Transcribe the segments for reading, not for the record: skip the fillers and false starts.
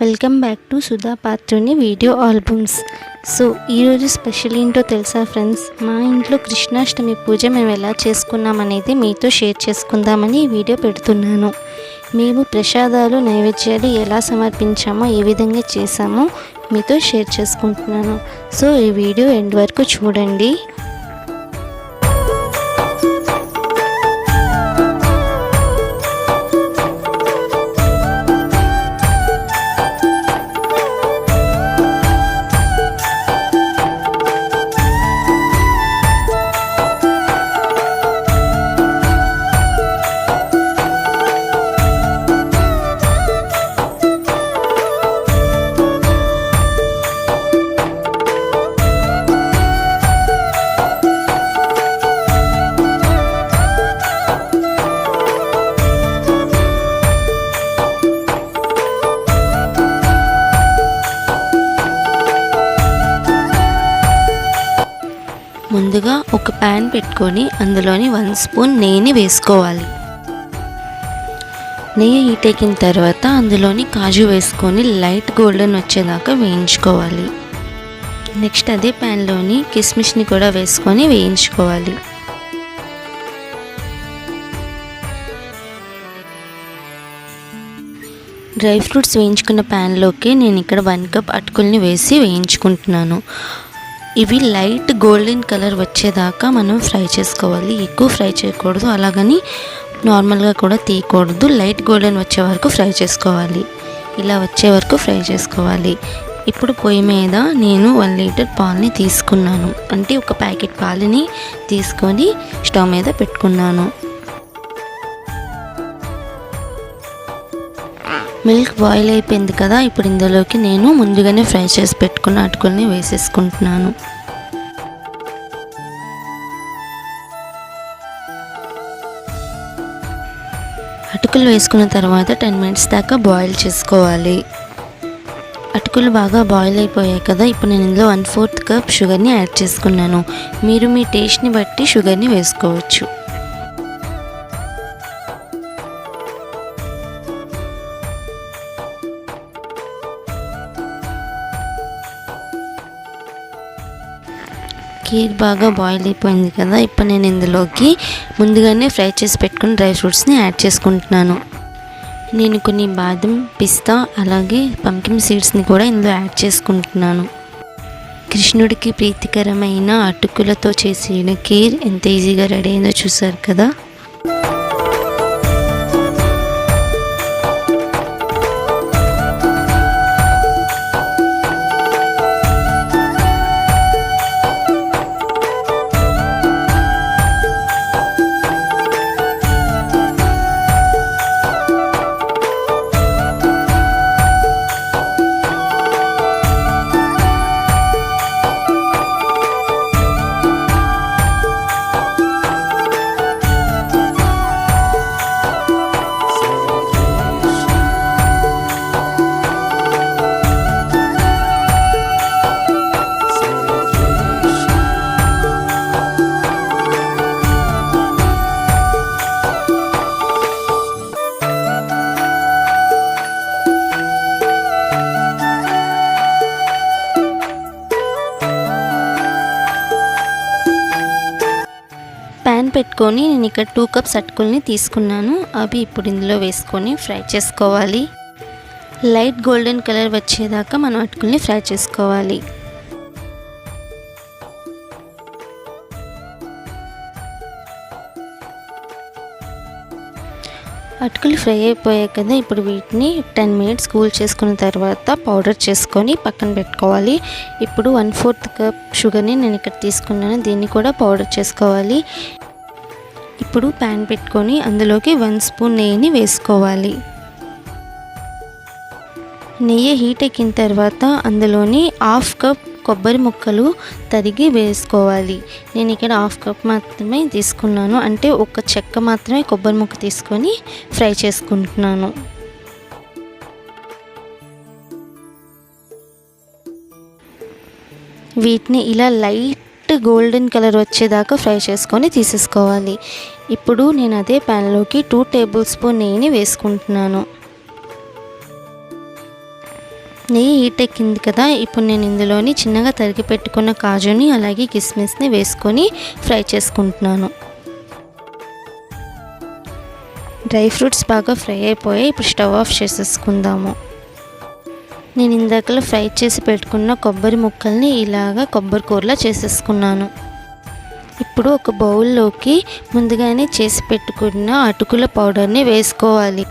Welcome back to Sudha Patruni video albums. So ఈరోజు special ఏంటో తెలుసా ఫ్రెండ్స్, మా ఇంట్లో కృష్ణాష్టమి పూజ మేము ఎలా చేసుకున్నామనేది మీతో షేర్ చేసుకుందామని ఈ వీడియో పెడుతున్నాను. మేము ప్రసాదాలు నైవేద్యాలు ఎలా సమర్పించామో, ఏ విధంగా చేసామో మీతో షేర్ చేసుకుంటున్నాను. సో ఈ వీడియో ఎండ్ వరకు చూడండి. ముందుగా ఒక ప్యాన్ పెట్టుకొని అందులోని 1 స్పూన్ నెయ్యిని వేసుకోవాలి. నెయ్యి హీట్ ఎక్కిన తర్వాత అందులోని కాజు వేసుకొని లైట్ గోల్డెన్ వచ్చేదాకా వేయించుకోవాలి. నెక్స్ట్ అదే ప్యాన్లోని కిస్మిస్ని కూడా వేసుకొని వేయించుకోవాలి. డ్రై ఫ్రూట్స్ వేయించుకున్న ప్యాన్లోకి నేను ఇక్కడ 1 కప్ అటుకుల్ని వేసి వేయించుకుంటున్నాను. ఇవి లైట్ గోల్డెన్ కలర్ వచ్చేదాకా మనం ఫ్రై చేసుకోవాలి. ఎక్కువ ఫ్రై చేయకూడదు, అలాగని నార్మల్గా కూడా తీయకూడదు. లైట్ గోల్డెన్ వచ్చే వరకు ఫ్రై చేసుకోవాలి. ఇలా వచ్చే వరకు ఫ్రై చేసుకోవాలి. ఇప్పుడు పొయ్యి మీద నేను 1 లీటర్ పాలని తీసుకున్నాను. అంటే ఒక ప్యాకెట్ పాలని తీసుకొని స్టవ్ మీద పెట్టుకున్నాను. మిల్క్ బాయిల్ అయిపోయింది కదా, ఇప్పుడు ఇందులోకి నేను ముందుగానే ఫ్రై చేసి పెట్టుకున్న అటుకుల్ని వేసేసుకుంటున్నాను. అటుకులు వేసుకున్న తర్వాత 10 మినిట్స్ దాకా బాయిల్ చేసుకోవాలి. అటుకులు బాగా బాయిల్ అయిపోయాయి కదా, ఇప్పుడు నేను ఇందులో 1/4 కప్ షుగర్ని యాడ్ చేసుకున్నాను. మీరు మీ టేస్ట్ని బట్టి షుగర్ని వేసుకోవచ్చు. కీర్ బాగా బాయిల్ అయిపోయింది కదా, ఇప్పుడు నేను ఇందులోకి ముందుగానే ఫ్రై చేసి పెట్టుకుని డ్రై ఫ్రూట్స్ని యాడ్ చేసుకుంటున్నాను. నేను కొన్ని బాదం, పిస్తా, అలాగే పంకిన్ సీడ్స్ని కూడా ఇందులో యాడ్ చేసుకుంటున్నాను. కృష్ణుడికి ప్రీతికరమైన అటుకులతో చేసిన కీర్ ఎంత ఈజీగా రెడీ అయిందో చూసారు కదా. ప్యాన్ పెట్టుకొని నేను ఇక్కడ 2 కప్స్ అటుకుల్ని తీసుకున్నాను. అవి ఇప్పుడు ఇందులో వేసుకొని ఫ్రై చేసుకోవాలి. లైట్ గోల్డెన్ కలర్ వచ్చేదాకా మనం అటుకుల్ని ఫ్రై చేసుకోవాలి. అటుకులు ఫ్రై అయిపోయాయి కదా, ఇప్పుడు వీటిని 10 మినిట్స్ కూల్ చేసుకున్న తర్వాత పౌడర్ చేసుకొని పక్కన పెట్టుకోవాలి. ఇప్పుడు 1/4 కప్ షుగర్ని నేను ఇక్కడ తీసుకున్నాను, దీన్ని కూడా పౌడర్ చేసుకోవాలి. ఇప్పుడు ప్యాన్ పెట్టుకొని అందులోకి 1 స్పూన్ నెయ్యిని వేసుకోవాలి. నెయ్యి హీట్ ఎక్కిన తర్వాత అందులోని 1/2 కప్ కొబ్బరి ముక్కలు తరిగి వేసుకోవాలి. నేను ఇక్కడ 1/2 కప్ మాత్రమే తీసుకున్నాను, అంటే ఒక చెక్క మాత్రమే కొబ్బరి ముక్క తీసుకొని ఫ్రై చేసుకుంటున్నాను. వీటిని ఇలా లైట్ గోల్డెన్ కలర్ వచ్చేదాకా ఫ్రై చేసుకొని తీసేసుకోవాలి. ఇప్పుడు నేను అదే ప్యాన్లోకి 2 టేబుల్ స్పూన్ నెయ్యిని వేసుకుంటున్నాను. నెయ్యి హీట్ ఎక్కింది కదా, ఇప్పుడు నేను ఇందులోని చిన్నగా తరిగి పెట్టుకున్న కాజుని అలాగే కిస్మిస్ని వేసుకొని ఫ్రై చేసుకుంటున్నాను. డ్రై ఫ్రూట్స్ బాగా ఫ్రై అయిపోయాయి. ఇప్పుడు స్టవ్ ఆఫ్ చేసేసుకుందాము. నేను ఇందాకలా ఫ్రై చేసి పెట్టుకున్న కొబ్బరి ముక్కల్ని ఇలాగా కొబ్బరి కూరలా చేసేసుకున్నాను. ఇప్పుడు ఒక బౌల్లోకి ముందుగానే చేసి పెట్టుకున్న అటుకుల పౌడర్ని వేసుకోవాలి.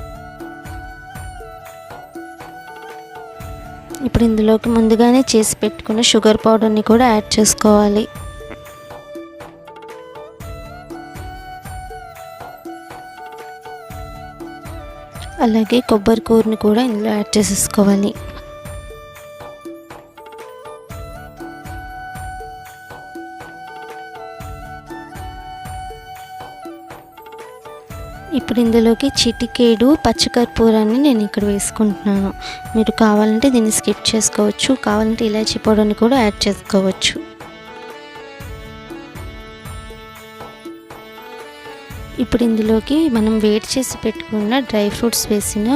ఇప్పుడు ఇందులోకి ముందుగానే చేసి పెట్టుకున్న షుగర్ పౌడర్ని కూడా యాడ్ చేసుకోవాలి. అలాగే కొబ్బరి కూరని కూడా ఇందులో యాడ్ చేసేసుకోవాలి. ఇప్పుడు ఇందులోకి చిటికేడు పచ్చికర్పూరాన్ని నేను ఇక్కడ వేసుకుంటున్నాను. మీరు కావాలంటే దీన్ని స్కిప్ చేసుకోవచ్చు, కావాలంటే ఇలాచీ పౌడర్ని కూడా యాడ్ చేసుకోవచ్చు. ఇప్పుడు ఇందులోకి మనం వేడి చేసి పెట్టుకున్న డ్రై ఫ్రూట్స్ వేసిన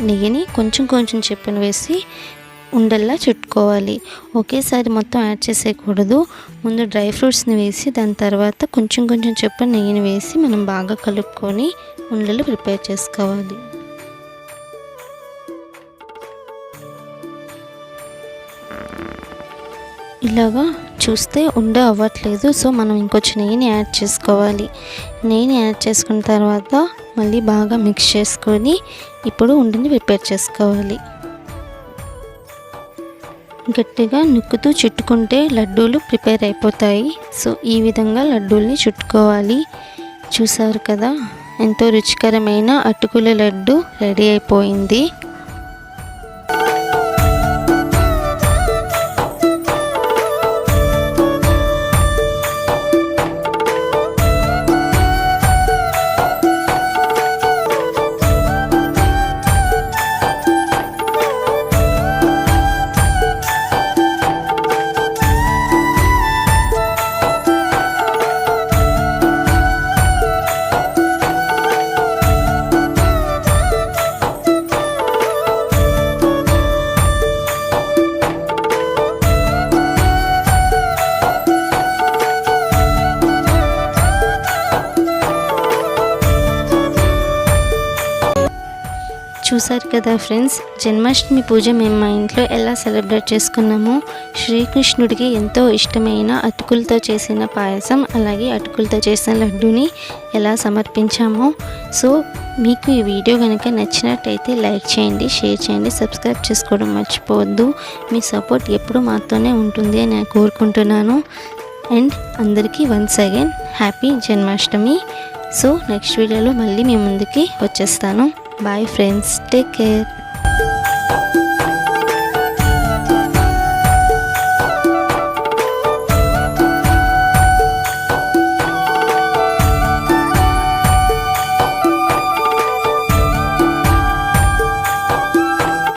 నెయ్యిని కొంచెం కొంచెం చొప్పున వేసి ఉండల్లా చుట్టుకోవాలి. ఒకేసారి మొత్తం యాడ్ చేసేయకూడదు. ముందు డ్రై ఫ్రూట్స్ని వేసి దాని తర్వాత కొంచెం కొంచెం చొప్పున నెయ్యిని వేసి మనం బాగా కలుపుకొని ఉండలు ప్రిపేర్ చేసుకోవాలి. ఇలాగా చూస్తే ఉండ అవ్వట్లేదు, సో మనం ఇంకొంచెం నెయ్యిని యాడ్ చేసుకోవాలి. నెయ్యిని యాడ్ చేసుకున్న తర్వాత మళ్ళీ బాగా మిక్స్ చేసుకొని ఇప్పుడు ఉండని ప్రిపేర్ చేసుకోవాలి. గట్టిగా నొక్కుతూ చుట్టుకుంటే లడ్డూలు ప్రిపేర్ అయిపోతాయి. సో ఈ విధంగా లడ్డూల్ని చుట్టుకోవాలి. చూసారు కదా, ఎంతో రుచికరమైన అటుకుల లడ్డు రెడీ అయిపోయింది. చూసారు కదా ఫ్రెండ్స్, జన్మాష్టమి పూజ మేము మా ఇంట్లో ఎలా సెలబ్రేట్ చేసుకున్నామో, శ్రీకృష్ణుడికి ఎంతో ఇష్టమైన అటుకులతో చేసిన పాయసం అలాగే అటుకులతో చేసిన లడ్డూని ఎలా సమర్పించామో. సో మీకు ఈ వీడియో కనుక నచ్చినట్టయితే లైక్ చేయండి, షేర్ చేయండి, సబ్స్క్రైబ్ చేసుకోవడం మర్చిపోవద్దు. మీ సపోర్ట్ ఎప్పుడు మాతోనే ఉంటుంది అని నేను కోరుకుంటున్నాను. అండ్ అందరికీ once again happy Janmashtami. So next వీడియోలో మళ్ళీ మీ ముందుకి వచ్చేస్తాను. Bye friends, take care.